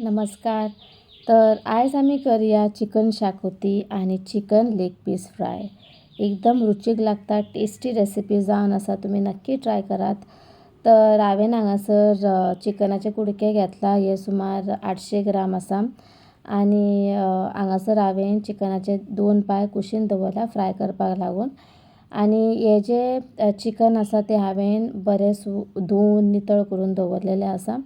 नमस्कार. तर आज आम्ही करूया चिकन शाकोती आणि चिकन लेग पीस फ्राय. एकदम रुचीक लागतात, टेस्टी रेसिपी जावन आसा, तुम्ही नक्की ट्राय करात. तर हांवें हांगासर चिकनाचे कुडके घेतला, हे सुमार 800 ग्राम आसा. आणि हांगासर हांवें चिकनाचे 2 पाय कुशीन दवरला फ्राय करपाक लागून. आणि हे जे चिकन आसा ते हांवें बरें धुवन नितळ करून दवरलेलें आसा.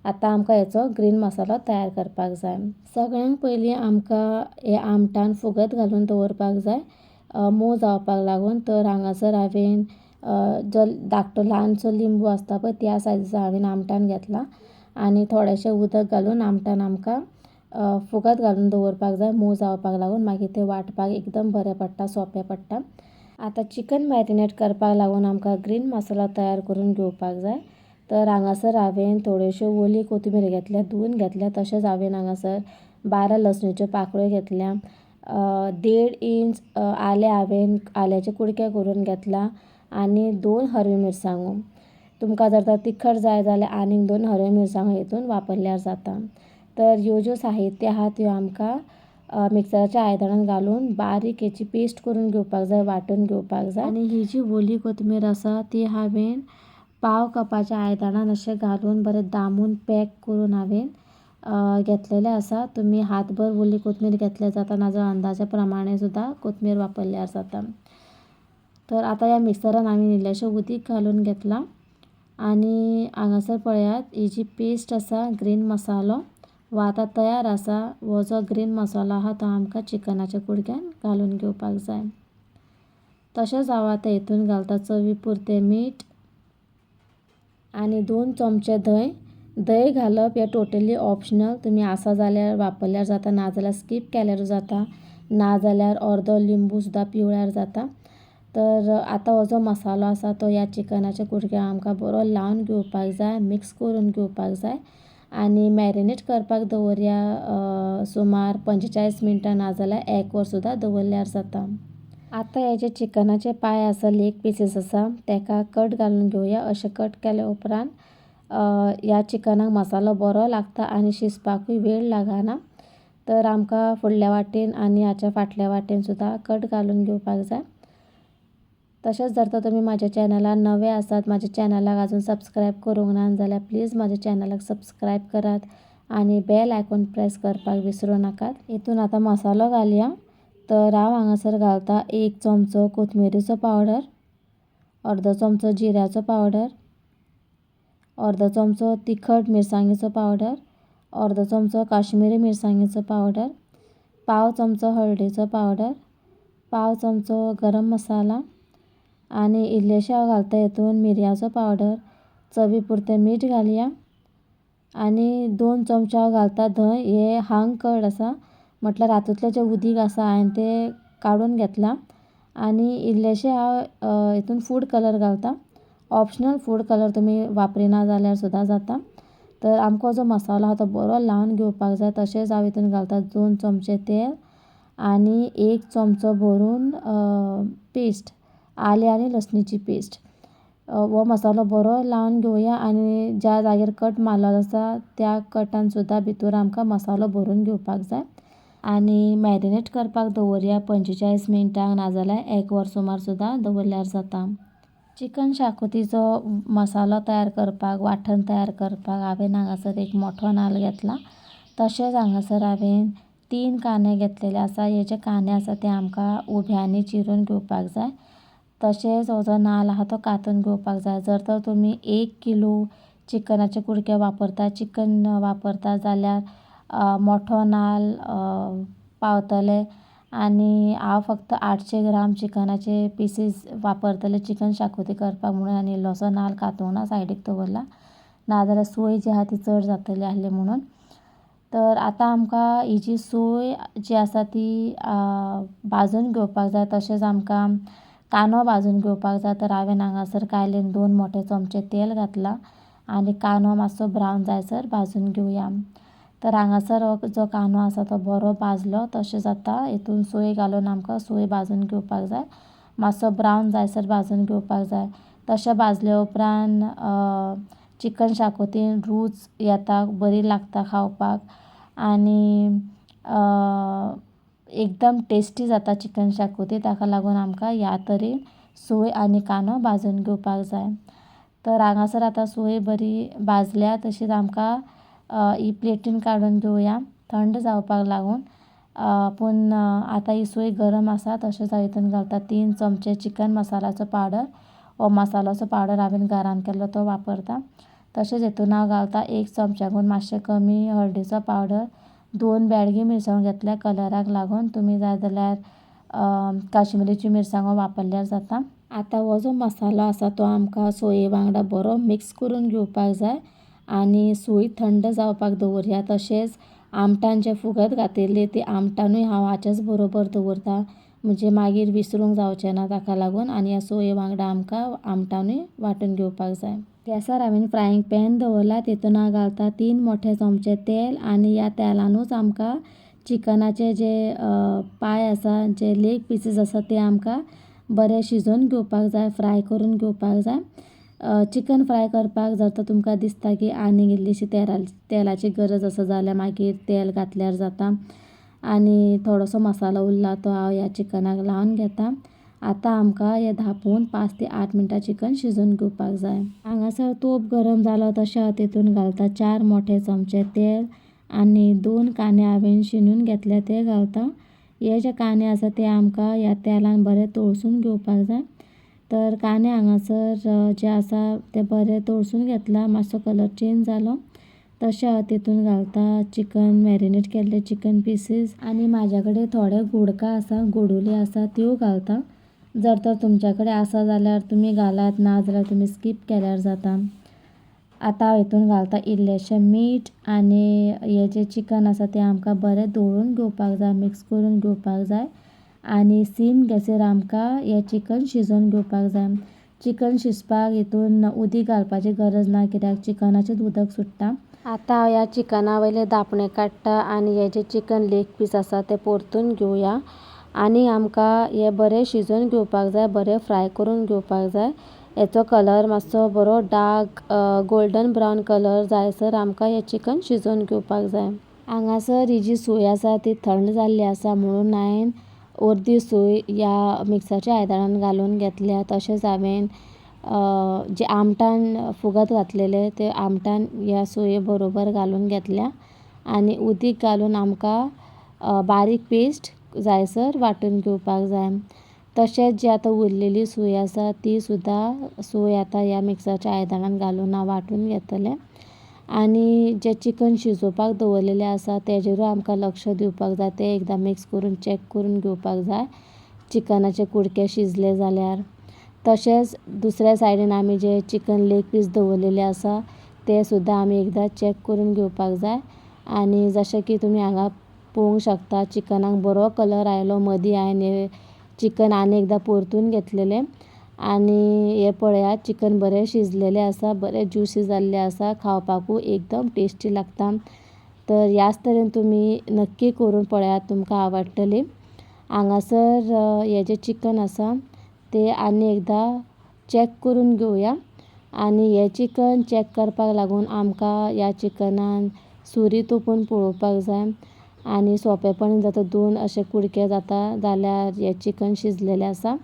आतां आमकां हेचो ग्रीन मसालो तयार करपाक जाय. सगळ्यांत पयलीं आमकां हे आमटान फुगत घालून दवरपाक जाय मोव जावपाक लागून. तर हांगासर हांवें जो धाकटो ल्हानसो लिंबू आसता पळय त्या सायझीचो हांवें आमटान घेतला आनी थोडेंशें उदक घालून आमटान आमकां फुगत घालून दवरपाक जाय मोव जावपाक लागून. मागीर तें वांटपाक एकदम बरें पडटा, सोंपें पडटा. आतां चिकन मॅरिनेट करपाक लागून आमकां ग्रीन मसालो तयार करून घेवपाक जाय. तर हांगासर हांवें थोड्योश्यो ओली कोथमीर घेतल्या, धुवन घेतल्या. तशेंच हांवें हांगासर 12 लसणीच्यो पाकळ्यो घेतल्या. 1.5 इंच आलें हांवें आल्याचे कुडके करून घेतला आनी 2 हरव्यो मिरसांगो. तुमकां जर तर तिखट जाय जाल्यार आनीक 2 हरव्यो मिरसांगो हितून वापरल्यार जाता. तर ह्यो ज्यो साहित्य आहा त्यो आमकां मिक्सराच्या आयदनांत घालून बारीक हेची पेस्ट करून घेवपाक जाय, वांटून घेवपाक जाय. आनी ही जी ओली कोथमीर आसा ती हांवें पाव कपाच्या आयदनान अशें घालून बरें दामून पॅक करून हांवें घेतलेलें आसा. तुमी हातभर ओली कोथमीर घेतल्यार जाता, नाजाल्यार अंदाजा प्रमाणे सुद्दां कोथमीर वापरल्यार जाता. तर आतां ह्या मिक्सरान हांवें इल्लेशें उदीक घालून घेतलां आनी हांगासर पळयात ही जी पेस्ट आसा ग्रीन मसालो हो आतां तयार आसा. हो जो ग्रीन मसालो आहा तो आमकां चिकनाच्या कुडक्यान घालून घेवपाक जाय. तशेंच हांव आतां हितून घालता चवी पुरतें मीठ आनी 2 चमचे दही. दही घालप हें टोटली ऑप्शनल, तुमी आसा जाल्यार वापरल्यार जाता, नाजाल्यार स्कीप केल्यार जाता, नाजाल्यार अर्दो लिंबू सुद्दां पिळ्यार जाता. तर आतां हो जो मसालो आसा तो ह्या चिकनाच्या कुडक्याक आमकां बरो लावन घेवपाक जाय, मिक्स करून घेवपाक जाय आनी मॅरिनेट करपाक दवरया सुमार 45 मिनटां, नाजाल्यार 1 वर सुद्दां दवरल्यार जाता. आतां हे जे चिकनाचे पाय आसा, लेग पीसीस आसा, ताका कट घालून घेवया. अशें कट केल्या उपरांत ह्या चिकनाक मसालो बरो लागता आनी शिजपाकूय वेळ लागना. तर आमकां फुडल्या वाटेन आनी हाच्या फाटल्या वाटेन सुद्दां कट घालून घेवपाक जाय. तशेंच जर तर तुमी म्हाज्या चॅनलार नवे आसात, म्हाज्या चॅनलाक आजून सबस्क्रायब करूंक ना जाल्यार प्लीज म्हाज्या चॅनलाक सबस्क्रायब करात आनी बेल आयकॉन प्रेस करपाक विसरूं नाकात. हितून आतां मसालो घालया. तर हांव हांगासर घालता 1 चमचो कोथमिरेचो पावडर, अर्दो चमचो जिऱ्याचो पावडर, अर्दो चमचो तिखट मिरसांगेचो पावडर, अर्दो चमचो काश्मीरी मिरसांगेचो पावडर, पाव चमचो हळदीचो पावडर, पाव चमचो गरम मसाला आनी इल्लेशें हांव घालता हितून मिरयाचो पावडर. चवी पुरतें मीठ घालया आनी 2 चमचे हांव घालता धंय. हे हांग कर्ड आसा, म्हटल्यार हातूंतलें जें उदीक आसा हांवें तें काडून घेतलां. आनी इल्लेशें हांव हितून फूड कलर घालता. ऑप्शनल फूड कलर तुमी वापरिना जाल्यार सुद्दां जाता. तर आमकां जो मसालो आहा तो बरो लावन घेवपाक जाय. तशेंच हांव हितून घालता 2 चमचे तेल आनी 1 चमचो भरून पेस्ट, आलें आनी लसणीची पेस्ट. हो मसालो बरो लावन घेवया आनी ज्या जाग्यार कट मारलो आसा त्या कटान सुद्दां भितर आमकां मसालो भरून घेवपाक जाय. आनी मॅरिनेट करपाक दवरया 45 मिनटां, नाजाल्यार 1 वर सुमार सुद्दां दवरल्यार जाता. चिकन शाकोतीचो मसालो तयार करपाक, वांटण तयार करपाक हांवें हांगासर एक मोठो नाल्ल घेतला. तशेंच हांगासर हांवें 3 कांदे घेतलेले आसा. हे जे कांदे आसा ते आमकां उब्यांनी चिरून घेवपाक जाय. तशेंच हो जो नाल्ल आहा तो कांतून घेवपाक जाय. जर तर तुमी 1 किलो चिकनाचे कुडके वापरता, चिकन वापरता जाल्यार मोठो नाल्ल पावतले. आनी हांव फक्त 800 ग्राम चिकनाचे पीसीस वापरतलें चिकन शाकोती करपाक म्हणून आनी इल्लोसो नाल्ल कांतूंक ना, सायडीक दवरला, नाजाल्यार सोय जी आहा ती चड जातली आसली म्हणून. तर आतां आमकां ही जी सोय जी आसा ती भाजून घेवपाक जाय. तशेंच आमकां कांदो भाजून घेवपाक जाय. तर हांवें हांगासर कायलेन 2 मोठे चमचे तेल घातलां आनी कांदो मातसो ब्रावन जायसर भाजून घेवया. तर हांगासर हो जो कांदो आसा तो बरो भाजलो तशेंच आतां हितून सोय घालून आमकां सोय भाजून घेवपाक जाय. मातसो ब्रावन जायसर भाजून घेवपाक जाय. तशें भाजले उपरांत चिकन शाकोतीन रूच येता, बरी लागता खावपाक आनी एकदम टेस्टी जाता चिकन शाकोती. ताका लागून आमकां ह्या तरेन सोय आनी कांदो भाजून घेवपाक जाय. तर हांगासर आतां सोय बरी भाजल्या. तशीच आमकां ही प्लेटीन काडून घेवया थंड जावपाक लागून. पूण आतां ही सोय गरम आसा. तशेंच हांव हितून घालता 3 चमचे चिकन मसालाचो पावडर. हो मसालाचो पावडर हांवें घरान केल्लो तो वापरता. तशेंच हितून हांव घालता 1 चमच्याकून मातशें कमी हळदीचो पावडर. 2 बेडगी मिरसांगो घेतल्या कलराक लागून. तुमी जाय जाल्यार काश्मिरीची मिरसांगो वापरल्यार जाता. आतां हो जो मसालो आसा तो आमकां सोये वांगडा बरो मिक्स करून घेवपाक जाय आनी सोय थंड जावपाक दवरया. तशेंच आमटान जें फुगत घातिल्ली ती आमटानूय हांव हाच्याच बरोबर दवरता. म्हणजे मागीर विसरूंक जावचें ना ताका लागून. आनी ह्या सोये वांगडा आमकां आमटानूय वांटून घेवपाक जाय. गॅसार हांवें फ्रायींग पॅन दवरला. तितून हांव घालता 3 मोठे चमचे तेल आनी ह्या तेलानूच आमकां चिकनाचे जे पाय आसा, जे लेग पीसीस आसा ते आमकां बरे शिजोवन घेवपाक जाय, फ्राय करून घेवपाक जाय. चिकन फ्राय करपाक जर तर तुमकां दिसता की आनी इल्लीशी तेलाची गरज आसा जाल्यार मागीर तेल घातल्यार जाता. आनी थोडोसो मसालो उरला तो हांव ह्या चिकनाक लावन घेता. आतां आमकां हें धांपून 5 ते 8 मिनटां चिकन शिजोवन घेवपाक जाय. हांगासर तोप गरम जालो तशें हांव तितून घालता 4 मोठे चमचे तेल आनी 2 कांदे हांवें शिनून घेतल्या ते घालता. हे जे कांदे आसा ते आमकां ह्या तेलान बरे तळसून घेवपाक जाय. तर कांदे हांगासर जे आसा ते बरे तळसून घेतला. मातसो कलर चेंज जालो तशें हांव तितून घालता चिकन मॅरिनेट केल्ले चिकन पीसीस आनी म्हाज्या कडेन थोडे गोडका आसा, गोडुली आसा त्यो घालता. जर तर तुमच्या कडेन आसा जाल्यार तुमी घालात, ना जाल्यार तुमी स्कीप केल्यार जाता. आतां हांव हितून घालता इल्लेशें मीठ आनी हें जें चिकन आसा तें आमकां बरें धवळून घेवपाक जाय, मिक्स करून घेवपाक जाय आनी सिम गॅसीर आमकां हें चिकन शिजोवन घेवपाक जाय. चिकन शिजपाक हितून उदीक घालपाची गरज ना कित्याक चिकनाचेंच उदक सुट्टा. आतां हांव ह्या चिकना वयले धांपणे काडटा आनी हे जे चिकन लेग पीस आसा ते परतून घेवया आनी आमकां हे बरे शिजोवन घेवपाक जाय, बरे फ्राय करून घेवपाक जाय. हेचो कलर मातसो बरो डार्क गोल्डन ब्रावन कलर जायसर आमकां हें चिकन शिजोवन घेवपाक जाय. हांगासर ही जी सोय आसा ती थंड जाल्ली आसा म्हणून हांवें अर्दी सोय ह्या मिक्सराच्या आयदनान घालून घेतल्या. तशेंच हांवें जे आमटान फुगत घातलेले ते आमटान ह्या सोये बरोबर घालून घेतल्या आनी उदीक घालून आमकां बारीक पेस्ट जायसर वांटून घेवपाक जाय. तशेंच जी आतां उरलेली सोय आसा ती सुद्दां सोय आतां ह्या मिक्सराच्या आयदनान घालून हांव वांटून घेतलें आनी जें चिकन शिजोवपाक दवरलेलें आसा तेजेरूय आमकां लक्ष दिवपाक जाय. तें एकदां मिक्स करून चॅक करून घेवपाक जाय चिकनाचे कुडके शिजले जाल्यार. तशेंच दुसऱ्या सायडीन आमी जे चिकन लेग पीस दवरलेले आसा ते सुद्दां आमी एकदां चॅक करून घेवपाक जाय. आनी जशें की तुमी हांगा पळोवंक शकता चिकनाक बरो कलर आयलो. मदीं हांवें चिकन आनी एकदां परतून घेतलेलें आनी हें पळयात चिकन बरें शिजलेलें आसा, बरें ज्युसी जाल्लें आसा, खावपाकूय एकदम टेस्टी लागता. तर ह्याच तरेन तुमी नक्की करून पळयात, तुमकां आवडटली. हांगासर हें जें चिकन आसा तें आनी एकदां चॅक करून घेवया आनी हें चिकन चॅक करपाक लागून आमकां ह्या चिकनान सुरी तोपून पळोवपाक जाय आनी सोंपेपणान जर तर 2 अशे कुडके जाता जाल्यार हें चिकन शिजलेलें आसा.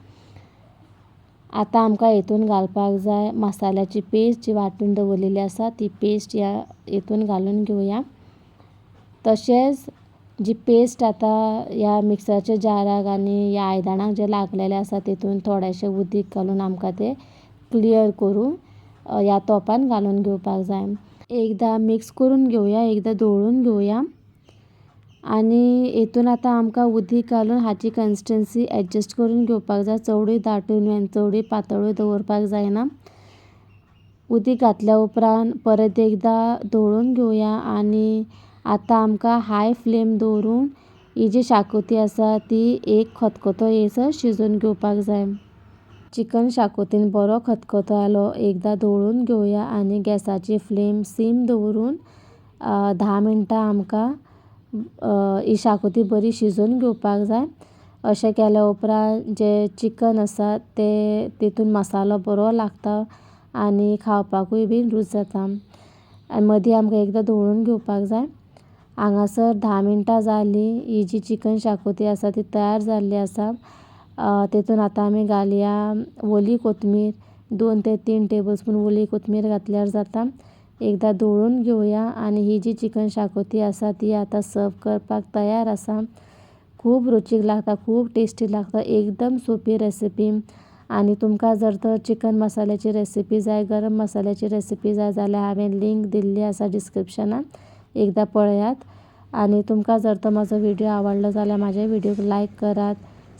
आतां आमकां हितून घालपाक जाय मसाल्याची पेस्ट जी वांटून दवरलेली आसा ती पेस्ट ह्या हितून घालून घेवया. तशेंच जी पेस्ट आतां ह्या मिक्सराच्या जाराक आनी ह्या आयदनाक जे लागलेलें आसा तितून थोडेशें उदीक घालून आमकां तें क्लियर करून ह्या तोपान घालून घेवपाक जाय. एकदां मिक्स करून घेवया, एकदां धवळून घेवया आनी हितून आतां आमकां उदीक घालून हाची कन्सिस्टन्सी एडजस्ट करून घेवपाक जाय. चडूय दाटून आनी चडूय पातळूय दवरपाक जायना. उदीक घातल्या उपरांत परत एकदां धवळून घेवया आनी आतां आमकां हाय फ्लेम दवरून ही जी शाकोती आसा ती एक खतखतो येयसर शिजोवन घेवपाक जाय. चिकन शाकोतीन बरो खतखतो आयलो एकदां धवळून घेवया आनी गॅसाची फ्लेम सिम दवरून 10 मिनटां आमकां ही शाकोती बरी शिजोवन घेवपाक जाय. अशें केल्या उपरांत जें चिकन आसा तें तितून मसालो बरो लागता आनी खावपाकूय बीन रूच जाता. आनी मदीं आमकां एकदां धवळून घेवपाक जाय. हांगासर 10 मिनटां जालीं. ही जी चिकन शाकोती आसा ती तयार जाल्ली आसा. तातूंत आतां आमी घालया ओली कोथमीर. 2 ते 3 टेबलस्पून ओली कोथमीर घातल्यार जाता. एकदां धवळून घेवया आनी ही जी चिकन शाकोती आसा ती आतां सर्व करपाक तयार आसा. खूब रुचीक लागता, खूब टेस्टी लागता. एकदम सोंपी रेसिपी. आनी तुमकां जर तर चिकन मसाल्याची रेसिपी जाय, गरम मसाल्याची रेसिपी जाय जाल्यार हांवें लिंक दिल्ली आसा डिस्क्रिप्शनान. एकदां पळयात. आनी तुमकां जर तर म्हजो व्हिडिओ आवडलो जाल्यार म्हाज्या व्हिडिओक लायक करात,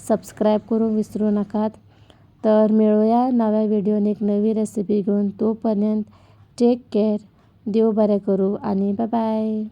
सबस्क्रायब करूंक विसरूं नाकात. तर मेळुया नव्या व्हिडिओन एक नवी रेसिपी घेवन. तोपर्यंत टेक केअर. देव बरें करूं आनी बाय बाय.